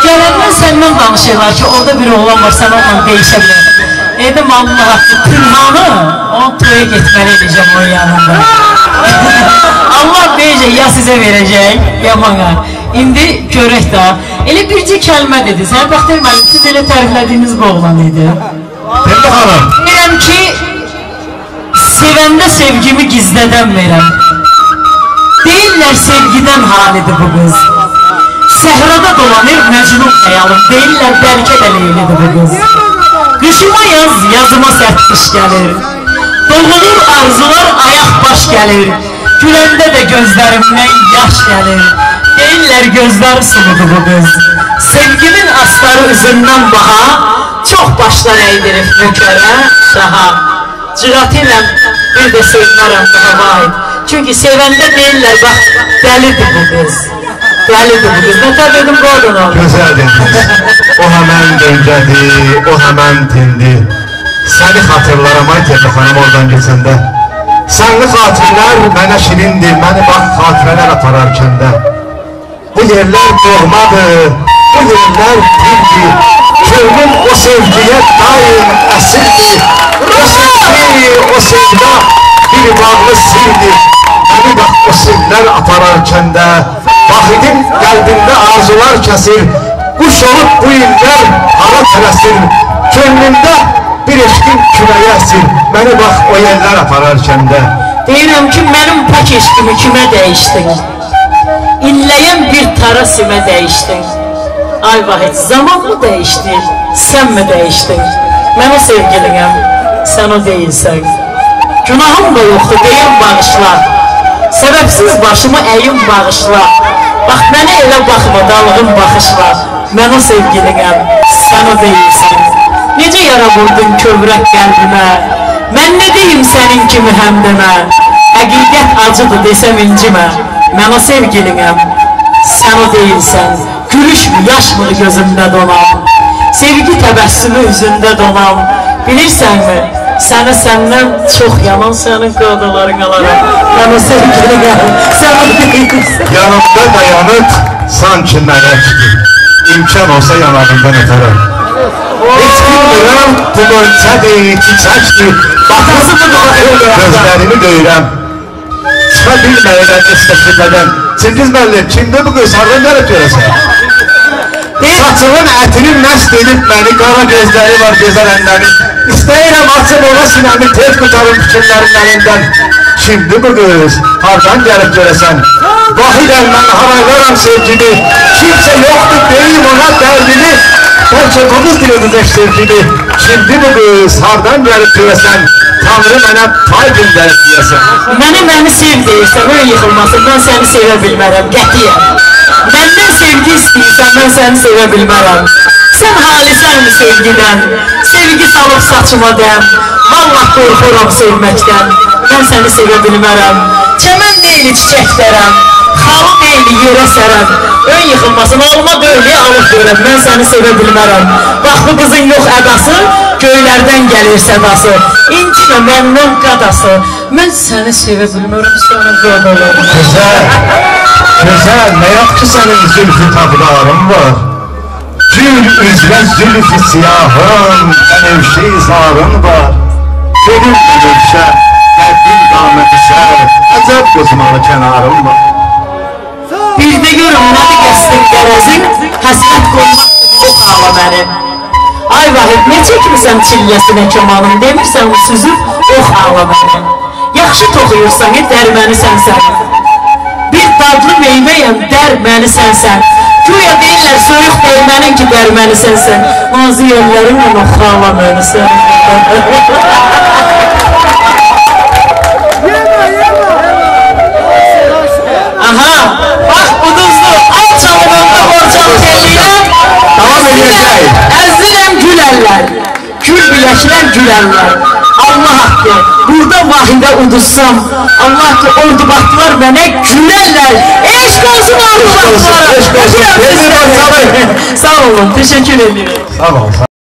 Gələndən səndən danışırlar ki, orada bir oğlan var, sən onunla değişə bilər. Edim Allah, Pünhanı, onu toya getməli edəcəm onun yanında. Allah deyəcək, ya sizə verəcək, ya bana. İndi görək də, elə bircə kəlmə dedi. Sən Bəxtiyar müəllim, siz elə təriflədiyiniz bu oğlan idi. Demdə xanım. Deyirəm ki, sevəndə sevgimi gizlədən verəm. Deyirlər sevgidən halidir bu qız. Səhrada dolanır məcnun xəyalım. Deyirlər bəlkə də leylidir bu qız. Qışıma yaz, yazıma sərt qış gəlir. Doğulur arzular, ayaq baş gəlir. Güləndə də gözlərimdən yaş gəlir. Deyirlər gözləri suludur bu qız. Sevgimin asları üzündən baha, çox başlar əydirib nökərə, şaha. Cırat iləm, bir də sevmərəm daha vahid. Çünki sevəndə deyirlər, bax, dəlidir bu qız. Dəlidir bu qız. Nətər dedim, qoydun onu. Gözəl dediniz. O həmən döngədir, o həmən tindi. Səni xatırlaram, ay Temdə xanım oradan geçəndə. Sənli xatirlər mənə şirindir, məni bax xatirələr apararkən də. Bu yerlər doğmadır, bu yerlər dildir. Könlüm o sevgiyə daim əsirdir. O sevgi, o sevda bir bağlı sirdir. Məni bax o sirlər apararkən də. Vahidim qəlbimdə arzular kəsir. Quş olup bu iller hava tələsir. Könlümdə bir eşkin küləyə əsir. Məni bax o yerlər apararkən də. Deyirəm ki, mənim pak eşkimi kimə dəyişdin? İlləyən bir tara simə dəyişdin. Ay vahid, zaman mı dəyişdi? Sən mi dəyişdin? Mən o sevgiliyəm, sən o deyilsən. Günahım da yoxdur, deyim bağışla. Səbəbsiz başımı əyim bağışla. Bax, mənə elə baxma, dalğın baxışlar. Mən o sevgiliyəm, sən o deyilsən. Necə yara vurdun kövrək qəlbimə? Mən nə deyim sənin kimi həmdəmə? Həqiqət acıdır desəm incimə. Mən o sevgiliyəm, sən o deyilsən. Gülüşmü, yaşmı gözümdə donam? Sevgi təbəssümü üzündə donam. Bilirsənmi, səni səndən çox yaman sənin qadaların alaram. Mən o sevgiliyəm, sən o deyilsən. Yanımda dayanıb sanki mələkdir. İmkan olsa yanağından ötərəm. Heç bilmirəm, bu mönçədir, çiçəkdir. Gözlərimi döyürəm. Çıxa bilməyirəm istəşlikədən. Çingiz müəllim, kimdə bu qız? Hardan gəlib görəsən? Saçının ətini məst edib məni, qara gözləri var, gözəl əlləri. İstəyirəm açım ona sinəmi, tez qutarım fikirlərin əlindən. Kimdir bu qız? Hardan gəlib görəsən? Vahidəm mən haraylaram sevgini. Kimsə yoxdur, deyim ona dərdini. Bəlkə bu qız dilimiz sevgini. Kimdir bu qız? Hardan gəlib görəsən? Tanrı mənə pay göndərib deyəsən. Məni sev deyirsən, ön yıxılmasın, mən səni sevə bilmərəm, qətiyyəm. Məndən sevgi istəyirsən, mən səni sevə bilmərəm. Sən halisənmi sevgidən? Sevgi salıb saçıma dəm. Vallah qorxuram sevməkdən. Mən səni sevə bilmərəm. Çəmən deyili çiçəklərəm. Xalı deyili yerə sərəm. Ön yıxılmasın, alma döyləyə alıb görəm. Mən səni sevə bilmərəm. Bax bu qızın yox ədası, göylərdən gəlir sədası. İncimə məndən qadası. Mən səni sevə bilmərəm, sənə qadalarım. Gözəl, gözəl, nə yox ki sənin zülfü tablarım var. Gül üzrə zülfü siyahım, ənevşi izarın var. Benim ənevşə, qəddin qaməti sər, əcəb qızmalı kənarım var. Bir də görüm, nədir qəsdin qərəzin, həsrət qoymaqdır, ox ağla məni. Ay vahid, ne çəkmirsən çilləsinə kəmanım, demirsən süzüb, ox ağla məni. Yaxşı toxuyursan, dərməni sənsən. Bir dadlı meyməyəm, dərməni sənsən. Güya deyirlər, soyuq dərmənin ki, dərməni sənsən. Nazı yerlərimlə ox ağla məni sən. Aha, bax uduzlu, al çalınında borcalı eləyəm. Davam edəcək. Əzdirəm gülərlər, gül biləklər gülərlər. Allah haqqı, burada vahidə uduzsam, Allah haqqı ordu baxdılar mənə gülərlər. Eşq olsun ordu baxdılar. Eşq olsun. Sağ olun, teşekkür ederim. Sağ ol.